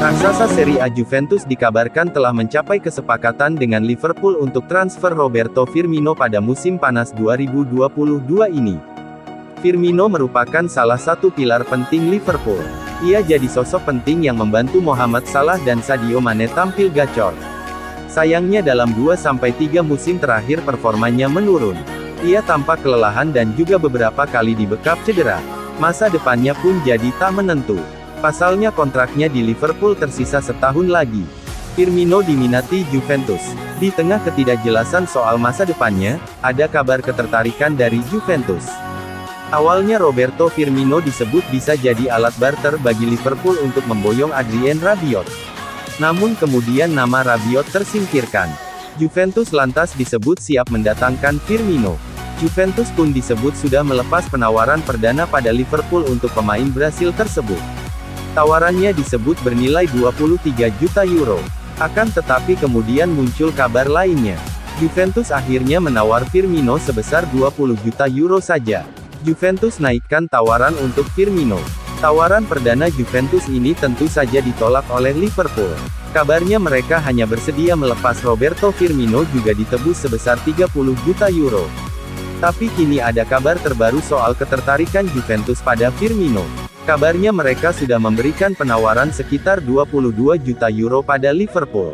Raksasa Serie A Juventus dikabarkan telah mencapai kesepakatan dengan Liverpool untuk transfer Roberto Firmino pada musim panas 2022 ini. Firmino merupakan salah satu pilar penting Liverpool. Ia jadi sosok penting yang membantu Mohamed Salah dan Sadio Mane tampil gacor. Sayangnya dalam 2-3 musim terakhir performanya menurun. Ia tampak kelelahan dan juga beberapa kali dibekap cedera. Masa depannya pun jadi tak menentu. Pasalnya kontraknya di Liverpool tersisa setahun lagi. Firmino diminati Juventus. Di tengah ketidakjelasan soal masa depannya, ada kabar ketertarikan dari Juventus. Awalnya Roberto Firmino disebut bisa jadi alat barter bagi Liverpool untuk memboyong Adrien Rabiot. Namun kemudian nama Rabiot tersingkirkan. Juventus lantas disebut siap mendatangkan Firmino. Juventus pun disebut sudah melepas penawaran perdana pada Liverpool untuk pemain Brasil tersebut. Tawarannya disebut bernilai 23 juta euro. Akan tetapi kemudian muncul kabar lainnya. Juventus akhirnya menawar Firmino sebesar 20 juta euro saja. Juventus naikkan tawaran untuk Firmino. Tawaran perdana Juventus ini tentu saja ditolak oleh Liverpool. Kabarnya mereka hanya bersedia melepas Roberto Firmino juga ditebus sebesar 30 juta euro. Tapi kini ada kabar terbaru soal ketertarikan Juventus pada Firmino. Kabarnya mereka sudah memberikan penawaran sekitar 22 juta euro pada Liverpool.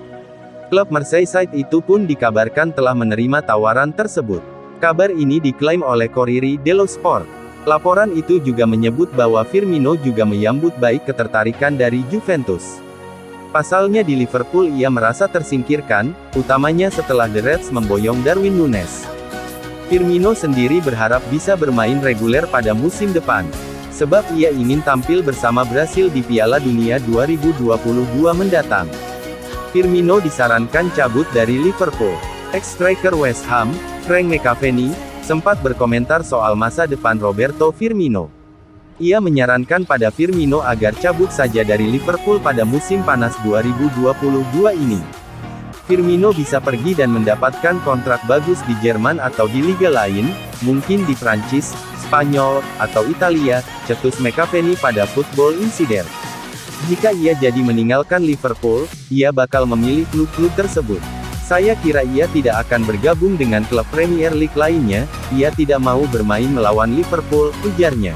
Klub Merseyside itu pun dikabarkan telah menerima tawaran tersebut. Kabar ini diklaim oleh Corriere dello Sport. Laporan itu juga menyebut bahwa Firmino juga menyambut baik ketertarikan dari Juventus. Pasalnya di Liverpool ia merasa tersingkirkan, utamanya setelah The Reds memboyong Darwin Núñez. Firmino sendiri berharap bisa bermain reguler pada musim depan. Sebab ia ingin tampil bersama Brasil di Piala Dunia 2022 mendatang. Firmino disarankan cabut dari Liverpool. Ex-striker West Ham, Frank McAvenny, sempat berkomentar soal masa depan Roberto Firmino. Ia menyarankan pada Firmino agar cabut saja dari Liverpool pada musim panas 2022 ini. Firmino bisa pergi dan mendapatkan kontrak bagus di Jerman atau di liga lain, mungkin di Prancis, Spanyol, atau Italia, cetus McAvenny pada Football Insider. Jika ia jadi meninggalkan Liverpool, ia bakal memilih klub-klub tersebut. Saya kira ia tidak akan bergabung dengan klub Premier League lainnya, ia tidak mau bermain melawan Liverpool, ujarnya.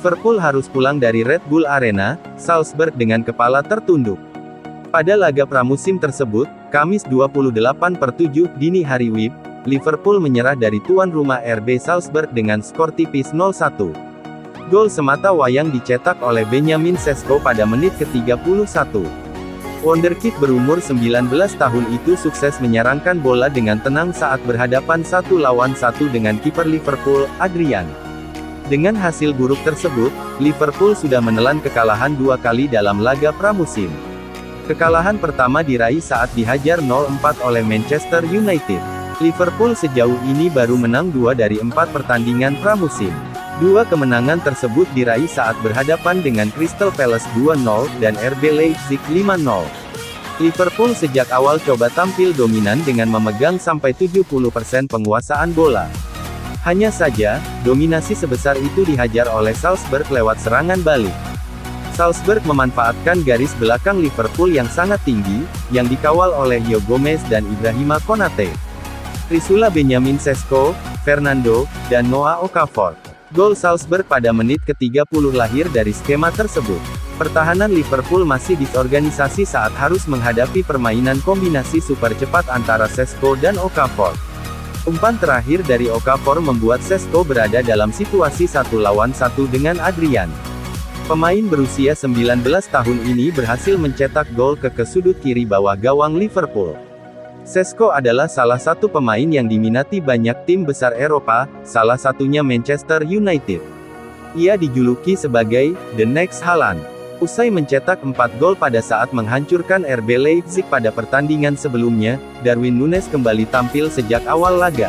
Liverpool harus pulang dari Red Bull Arena, Salzburg dengan kepala tertunduk. Pada laga pramusim tersebut, Kamis 28/7 dini hari WIB, Liverpool menyerah dari tuan rumah RB Salzburg dengan skor tipis 0-1. Gol semata wayang dicetak oleh Benjamin Sesko pada menit ke-31. Wonderkid berumur 19 tahun itu sukses menyarangkan bola dengan tenang saat berhadapan 1-1 dengan kiper Liverpool, Adrian. Dengan hasil buruk tersebut, Liverpool sudah menelan kekalahan 2 kali dalam laga pramusim. Kekalahan pertama diraih saat dihajar 0-4 oleh Manchester United. Liverpool sejauh ini baru menang 2 dari 4 pertandingan pramusim. 2 kemenangan tersebut diraih saat berhadapan dengan Crystal Palace 2-0, dan RB Leipzig 5-0. Liverpool sejak awal coba tampil dominan dengan memegang sampai 70% penguasaan bola. Hanya saja, dominasi sebesar itu dihajar oleh Salzburg lewat serangan balik. Salzburg memanfaatkan garis belakang Liverpool yang sangat tinggi, yang dikawal oleh Joe Gomez dan Ibrahima Konate. Trisula Benjamin Sesko, Fernando, dan Noah Okafor. Gol Salzburg pada menit ke-30 lahir dari skema tersebut. Pertahanan Liverpool masih disorganisasi saat harus menghadapi permainan kombinasi super cepat antara Sesko dan Okafor. Umpan terakhir dari Okafor membuat Sesko berada dalam situasi 1-1 dengan Adrian. Pemain berusia 19 tahun ini berhasil mencetak gol ke sudut kiri bawah gawang Liverpool. Šeško adalah salah satu pemain yang diminati banyak tim besar Eropa, salah satunya Manchester United. Ia dijuluki sebagai The Next Haaland. Usai mencetak 4 gol pada saat menghancurkan RB Leipzig pada pertandingan sebelumnya, Darwin Núñez kembali tampil sejak awal laga.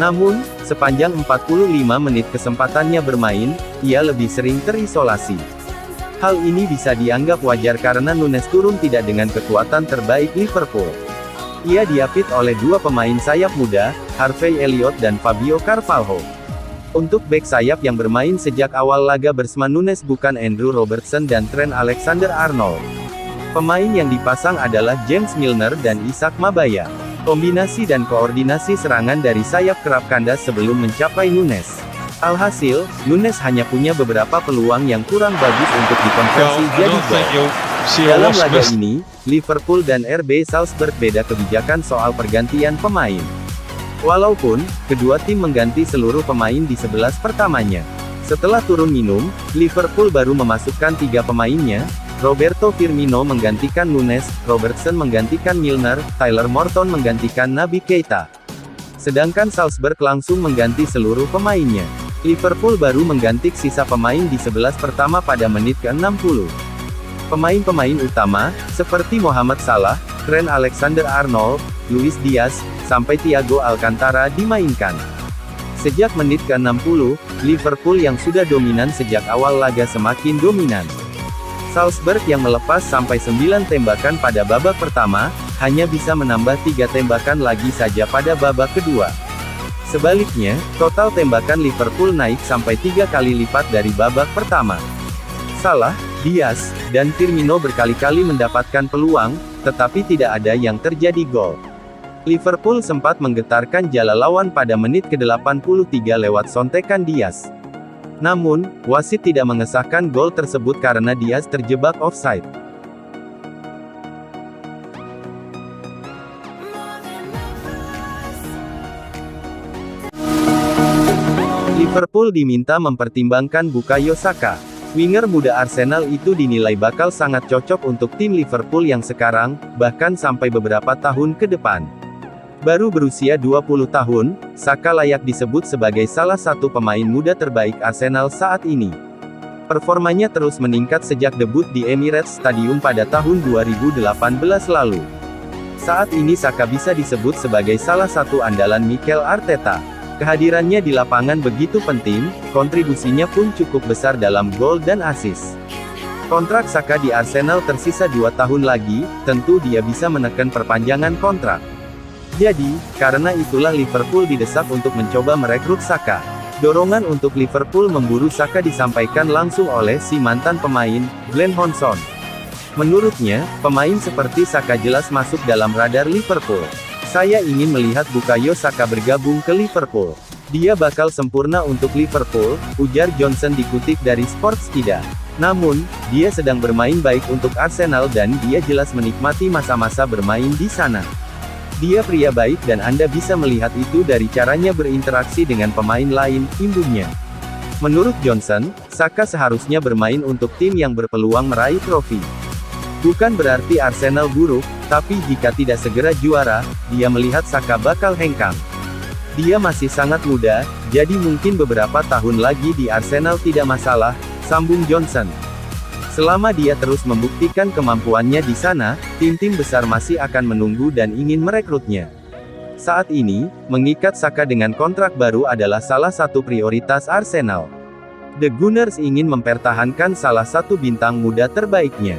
Namun, sepanjang 45 menit kesempatannya bermain, ia lebih sering terisolasi. Hal ini bisa dianggap wajar karena Núñez turun tidak dengan kekuatan terbaik Liverpool. Ia diapit oleh dua pemain sayap muda, Harvey Elliott dan Fabio Carvalho. Untuk bek sayap yang bermain sejak awal laga bersama Núñez bukan Andrew Robertson dan Trent Alexander-Arnold. Pemain yang dipasang adalah James Milner dan Isaac Mabaya. Kombinasi dan koordinasi serangan dari sayap kerap kandas sebelum mencapai Núñez. Alhasil, Núñez hanya punya beberapa peluang yang kurang bagus untuk dikonversi jadi gol. Dalam laga ini, Liverpool dan RB Salzburg beda kebijakan soal pergantian pemain. Walaupun, kedua tim mengganti seluruh pemain di 11 pertamanya. Setelah turun minum, Liverpool baru memasukkan 3 pemainnya, Roberto Firmino menggantikan Núñez, Robertson menggantikan Milner, Tyler Morton menggantikan Naby Keita. Sedangkan Salzburg langsung mengganti seluruh pemainnya. Liverpool baru mengganti sisa pemain di 11 pertama pada menit ke-60. Pemain-pemain utama, seperti Mohamed Salah, Trent Alexander-Arnold, Luis Diaz, sampai Thiago Alcantara dimainkan. Sejak menit ke-60, Liverpool yang sudah dominan sejak awal laga semakin dominan. Salzburg yang melepas sampai 9 tembakan pada babak pertama, hanya bisa menambah 3 tembakan lagi saja pada babak kedua. Sebaliknya, total tembakan Liverpool naik sampai 3 kali lipat dari babak pertama. Salah, Diaz, dan Firmino berkali-kali mendapatkan peluang, tetapi tidak ada yang terjadi gol. Liverpool sempat menggetarkan jala lawan pada menit ke-83 lewat sontekan Diaz. Namun, wasit tidak mengesahkan gol tersebut karena Diaz terjebak offside. Liverpool diminta mempertimbangkan Bukayo Saka. Winger muda Arsenal itu dinilai bakal sangat cocok untuk tim Liverpool yang sekarang, bahkan sampai beberapa tahun ke depan. Baru berusia 20 tahun, Saka layak disebut sebagai salah satu pemain muda terbaik Arsenal saat ini. Performanya terus meningkat sejak debut di Emirates Stadium pada tahun 2018 lalu. Saat ini Saka bisa disebut sebagai salah satu andalan Mikel Arteta. Kehadirannya di lapangan begitu penting, kontribusinya pun cukup besar dalam gol dan assist. Kontrak Saka di Arsenal tersisa 2 tahun lagi, tentu dia bisa menekan perpanjangan kontrak. Jadi, karena itulah Liverpool didesak untuk mencoba merekrut Saka. Dorongan untuk Liverpool memburu Saka disampaikan langsung oleh si mantan pemain, Glenn Hodgson. Menurutnya, pemain seperti Saka jelas masuk dalam radar Liverpool. Saya ingin melihat Bukayo Saka bergabung ke Liverpool. Dia bakal sempurna untuk Liverpool, ujar Johnson dikutip dari Sportskida. Namun, dia sedang bermain baik untuk Arsenal dan dia jelas menikmati masa-masa bermain di sana. Dia pria baik dan Anda bisa melihat itu dari caranya berinteraksi dengan pemain lain, imbuhnya. Menurut Johnson, Saka seharusnya bermain untuk tim yang berpeluang meraih trofi. Bukan berarti Arsenal buruk, tapi jika tidak segera juara, dia melihat Saka bakal hengkang. Dia masih sangat muda, jadi mungkin beberapa tahun lagi di Arsenal tidak masalah, sambung Johnson. Selama dia terus membuktikan kemampuannya di sana, tim-tim besar masih akan menunggu dan ingin merekrutnya. Saat ini, mengikat Saka dengan kontrak baru adalah salah satu prioritas Arsenal. The Gunners ingin mempertahankan salah satu bintang muda terbaiknya.